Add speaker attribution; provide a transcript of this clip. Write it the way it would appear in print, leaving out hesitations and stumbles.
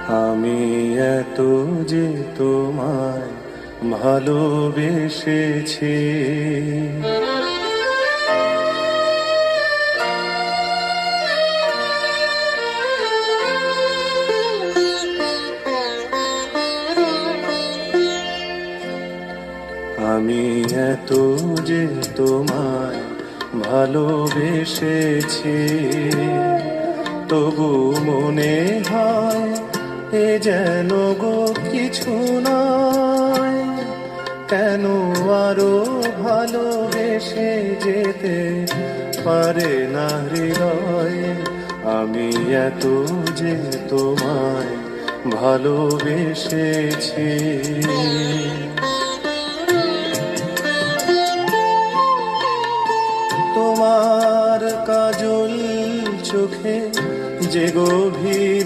Speaker 1: আমি এত যে তোমায় ভালোবেসেছি, আমি এত যে তোমায় ভালোবেসেছি, তবু মনে হয় এ যেন গো কিছু নয়। কেন আরো ভালোবেসে যেতে পারে না হৃদয়? আমি এত যে তোমায় ভালোবেসেছি। তোমার কাজল চোখে যে গভীর